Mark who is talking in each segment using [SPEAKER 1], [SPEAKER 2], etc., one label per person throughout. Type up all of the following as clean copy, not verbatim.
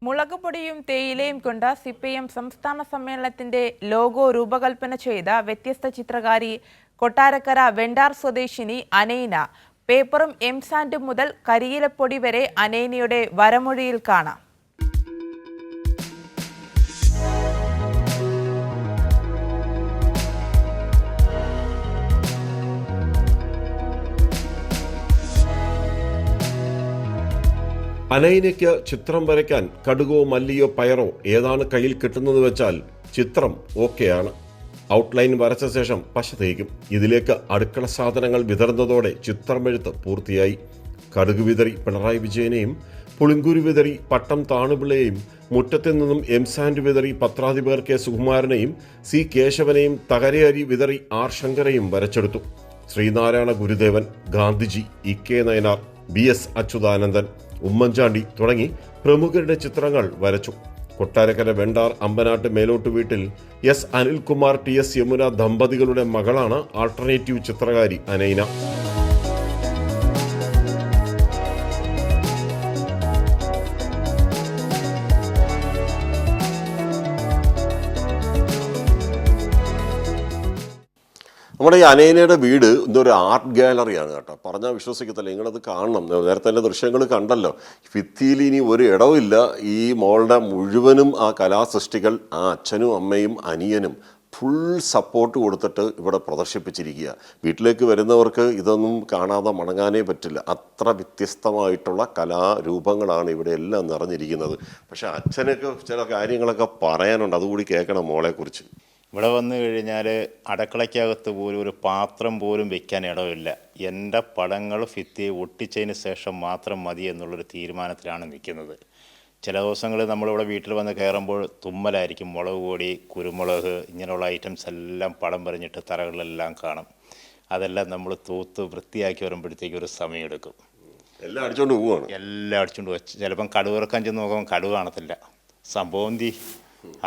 [SPEAKER 1] മുളകുപൊടിയും തേയിലയും കൊണ്ട് സിപിഎം സംസ്ഥാന സമ്മേളനത്തിന്റെ ലോഗോ രൂപകൽപ്പന ചെയ്ത വ്യത്യസ്ത ചിത്രകാരി കൊട്ടാരക്കര വെണ്ടാർ സ്വദേശിനി അനൈന. പേപ്പറും എംസാൻഡും മുതൽ കരിയിലപ്പൊടി വരെ അനൈനയുടെ വരമൊഴിയിൽ കാണാം.
[SPEAKER 2] അനൈനയ്ക്ക് ചിത്രം വരയ്ക്കാൻ കടുകോ മല്ലിയോ പയറോ ഏതാണ് കയ്യിൽ കിട്ടുന്നത് വെച്ചാൽ ചിത്രം ഓക്കെയാണ്. ഔട്ട്ലൈൻ വരച്ച ശേഷം പശ തേക്കും. ഇതിലേക്ക് അടുക്കള സാധനങ്ങൾ വിതറുന്നതോടെ ചിത്രമെഴുത്ത് പൂർത്തിയായി. കടുക് വിതറി പിണറായി വിജയനെയും, പുളിങ്കുരു വിതറി പട്ടം താണുപിള്ളയെയും, മുറ്റത്തിൽ നിന്നും എംസാൻഡ് വിതറി പത്രാധിപർ കെ സുകുമാരനെയും, സി കേശവനെയും, തകരയരി വിതറി ആർ ശങ്കരെയും വരച്ചെടുത്തു. ശ്രീനാരായണ ഗുരുദേവൻ, ഗാന്ധിജി, ഇ.കെ. നയനാർ, BS അച്യുതാനന്ദൻ, ഉമ്മൻചാണ്ടി തുടങ്ങി പ്രമുഖരുടെ ചിത്രങ്ങൾ വരച്ചു. കൊട്ടാരക്കര വെണ്ടാർ അമ്പനാട്ട് മേലോട്ട് വീട്ടിൽ S. അനിൽകുമാർ TS യമുന ദമ്പതികളുടെ മകളാണ് ആൾട്ടർനേറ്റീവ് ചിത്രകാരി അനൈന. നമ്മുടെ ഈ അനൈനയുടെ വീട് ഇതൊരു ആർട്ട് ഗാലറിയാണ് കേട്ടോ. പറഞ്ഞാൽ വിശ്വസിക്കത്തില്ല, നിങ്ങളത് കാണണം. നേരത്തെ എൻ്റെ ദൃശ്യങ്ങൾ കണ്ടല്ലോ. ഭിത്തിയിൽ ഇനി ഒരു ഇടവുമില്ല. ഈ മോളുടെ മുഴുവനും ആ കലാസൃഷ്ടികൾ ആ അച്ഛനും അമ്മയും അനിയനും ഫുൾ സപ്പോർട്ട് കൊടുത്തിട്ട് ഇവിടെ പ്രദർശിപ്പിച്ചിരിക്കുക. വീട്ടിലേക്ക് വരുന്നവർക്ക് ഇതൊന്നും കാണാതെ മടങ്ങാനേ പറ്റില്ല. അത്ര വ്യത്യസ്തമായിട്ടുള്ള കലാരൂപങ്ങളാണ് ഇവിടെ എല്ലാം നിറഞ്ഞിരിക്കുന്നത്. പക്ഷെ അച്ഛനൊക്കെ ചില കാര്യങ്ങളൊക്കെ പറയാനുണ്ട്, അതുകൂടി കേൾക്കണം മോളെക്കുറിച്ച്.
[SPEAKER 3] ഇവിടെ വന്നു കഴിഞ്ഞാൽ അടുക്കളയ്ക്കകത്ത് പോലും ഒരു പാത്രം പോലും വെക്കാൻ ഇടമില്ല. എൻ്റെ പടങ്ങൾ ഭിത്തിയെ ഒട്ടിച്ചതിന് ശേഷം മാത്രം മതി എന്നുള്ളൊരു തീരുമാനത്തിലാണ് നിൽക്കുന്നത്. ചില ദിവസങ്ങളിൽ നമ്മളിവിടെ വീട്ടിൽ വന്ന് കയറുമ്പോൾ തുമ്മലായിരിക്കും. മുളക് പൊടി, കുരുമുളക് ഇങ്ങനെയുള്ള ഐറ്റംസ് എല്ലാം പടം വരഞ്ഞിട്ട് തറകളിലെല്ലാം കാണും. അതെല്ലാം നമ്മൾ തൂത്ത് വൃത്തിയാക്കി വരുമ്പോഴത്തേക്ക് ഒരു സമയമെടുക്കും.
[SPEAKER 2] എല്ലാം അടിച്ചുകൊണ്ട് പോവുകയാണ്.
[SPEAKER 3] എല്ലാം അടിച്ചുകൊണ്ട് വെച്ച് ചിലപ്പം കടുവിറക്കാൻ ചെന്ന് നോക്കുമ്പോൾ കടുവ് കാണത്തില്ല. സംഭവം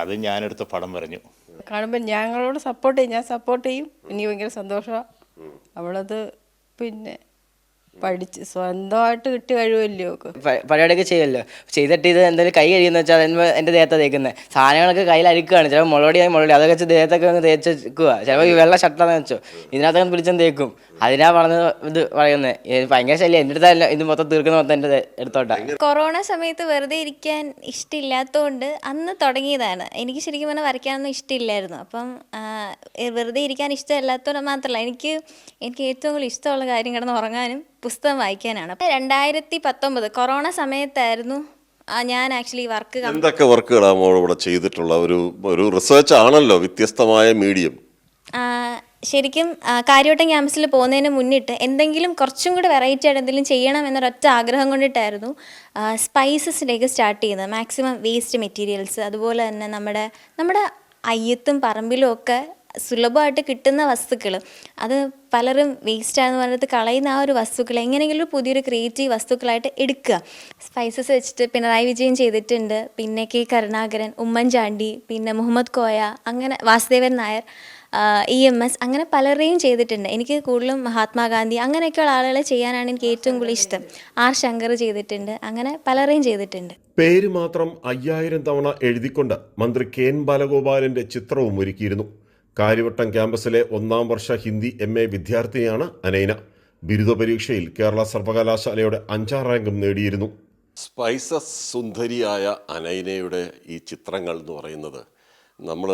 [SPEAKER 3] അത് ഞാനെടുത്ത് പടം വരഞ്ഞു.
[SPEAKER 4] കാണുമ്പോൾ ഞങ്ങളോട് സപ്പോർട്ട് ചെയ്യും, ഞാൻ സപ്പോർട്ട് ചെയ്യും. എനിക്ക് ഭയങ്കര സന്തോഷമാണ്. അവളത് പിന്നെ പഠിച്ച് സ്വന്തമായിട്ട് കിട്ടി കഴിവല്ലോ.
[SPEAKER 5] പരിപാടിയൊക്കെ ചെയ്യുമല്ലോ. ചെയ്തിട്ട് ഇത് എന്തെങ്കിലും കൈ കഴിയുന്ന വെച്ചാൽ എൻ്റെ ദേഹത്താണ് തേക്കുന്നത്. സാധനങ്ങളൊക്കെ കയ്യിൽ അരിക്കുകയാണ്. ചിലപ്പോൾ മുളകടി അതൊക്കെ വെച്ച് ദേഹത്തൊക്കെ ഒന്ന് തേച്ച് വെക്കുക. ചിലപ്പോൾ ഈ വെള്ള ഷർട്ടാന്ന് വെച്ചോ ഇതിനകത്തൊക്കെ പിടിച്ചൊന്ന് തേക്കും. അതിനാ ഇത് പറയുന്നത്. ഭയങ്കര ശല്യം. എൻ്റെ അടുത്തല്ല ഇത് മൊത്തം തീർക്കുന്ന മൊത്തം എൻ്റെ എടുത്തോട്ടാ.
[SPEAKER 6] കൊറോണ സമയത്ത് വെറുതെ ഇരിക്കാൻ ഇഷ്ടമില്ലാത്തതുകൊണ്ട് അന്ന് തുടങ്ങിയതാണ്. എനിക്ക് ശരിക്കും പറഞ്ഞാൽ വരയ്ക്കാനൊന്നും ഇഷ്ടമില്ലായിരുന്നു. അപ്പം വെറുതെ ഇരിക്കാൻ ഇഷ്ടമല്ലാത്തതുകൊണ്ട് മാത്രമല്ല, എനിക്ക് ഏറ്റവും കൂടുതൽ ഇഷ്ടമുള്ള കാര്യം കിടന്ന് ഉറങ്ങാനും പുസ്തകം വായിക്കാനാണ്. 2019 കൊറോണ സമയത്തായിരുന്നു ഞാൻ ആക്ച്വലി
[SPEAKER 2] എന്തൊക്കെ വർക്കുകളാണ് ഇവിടെ ചെയ്തിട്ടുള്ള ഒരു റിസർച്ച് ആണല്ലോ, വ്യത്യസ്തമായ മീഡിയം.
[SPEAKER 6] ശരിക്കും കാര്യവട്ടം ക്യാമ്പസിൽ പോകുന്നതിന് മുന്നിട്ട് എന്തെങ്കിലും കുറച്ചും കൂടി വെറൈറ്റി ആയിട്ട് എന്തെങ്കിലും ചെയ്യണം എന്നൊരൊറ്റ ആഗ്രഹം കൊണ്ടിട്ടായിരുന്നു സ്പൈസസിലേക്ക് സ്റ്റാർട്ട് ചെയ്യുന്നത്. മാക്സിമം വേസ്റ്റ് മെറ്റീരിയൽസ്, അതുപോലെ തന്നെ നമ്മുടെ അയ്യത്തും പറമ്പിലും ഒക്കെ സുലഭമായിട്ട് കിട്ടുന്ന വസ്തുക്കൾ, അത് പലരും വേസ്റ്റാണെന്ന് പറഞ്ഞിട്ട് കളയുന്ന ആ ഒരു വസ്തുക്കൾ എങ്ങനെയെങ്കിലും ഒരു പുതിയൊരു ക്രിയേറ്റീവ് വസ്തുക്കളായിട്ട് എടുക്കുക. സ്പൈസസ് വെച്ചിട്ട് പിണറായി വിജയൻ ചെയ്തിട്ടുണ്ട്, പിന്നെ K. കരുണാകരൻ, ഉമ്മൻചാണ്ടി, പിന്നെ മുഹമ്മദ് കോയ, അങ്ങനെ വാസുദേവൻ നായർ, EMS, അങ്ങനെ പലരെയും ചെയ്തിട്ടുണ്ട്. എനിക്ക് കൂടുതലും മഹാത്മാഗാന്ധി അങ്ങനെയൊക്കെയുള്ള ആളുകളെ ചെയ്യാനാണ് എനിക്ക് ഏറ്റവും കൂടുതൽ ഇഷ്ടം. R. ശങ്കർ ചെയ്തിട്ടുണ്ട്, അങ്ങനെ പലരെയും ചെയ്തിട്ടുണ്ട്.
[SPEAKER 2] പേര് മാത്രം 5000 തവണ എഴുതിക്കൊണ്ട് മന്ത്രി KN ബാലഗോപാലിന്റെ ചിത്രവും ഒരുക്കിയിരുന്നു. കാര്യവട്ടം ക്യാമ്പസിലെ 1ാം വർഷ ഹിന്ദി MA വിദ്യാർത്ഥിനിയാണ് അനൈന. ബിരുദ പരീക്ഷയിൽ കേരള സർവകലാശാലയുടെ 5ാം റാങ്കും നേടിയിരുന്നു. സ്പൈസസ് സുന്ദരിയായ അനൈനയുടെ ഈ ചിത്രങ്ങൾ എന്ന് പറയുന്നത് നമ്മൾ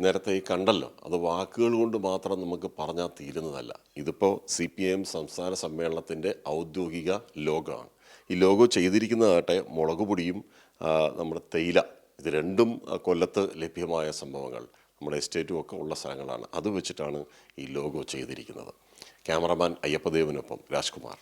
[SPEAKER 2] നേരത്തെ കണ്ടല്ലോ, അത് വാക്കുകൾ കൊണ്ട് മാത്രം നമുക്ക് പറഞ്ഞാൽ തീരുന്നതല്ല. ഇതിപ്പോൾ CPIM സംസ്ഥാന സമ്മേളനത്തിൻ്റെ ഔദ്യോഗിക ലോഗോയാണ്. ഈ ലോഗോ ചെയ്തിരിക്കുന്നതാകട്ടെ മുളക് പൊടിയും നമ്മുടെ തേയില, ഇത് രണ്ടും കൊല്ലത്ത് ലഭ്യമായ സംഭവങ്ങൾ, നമ്മുടെ എസ്റ്റേറ്റും ഒക്കെ ഉള്ള സ്ഥലങ്ങളാണ്. അത് വെച്ചിട്ടാണ് ഈ ലോഗോ ചെയ്തിരിക്കുന്നത്. ക്യാമറമാൻ അയ്യപ്പദേവനൊപ്പം രാജ്കുമാർ.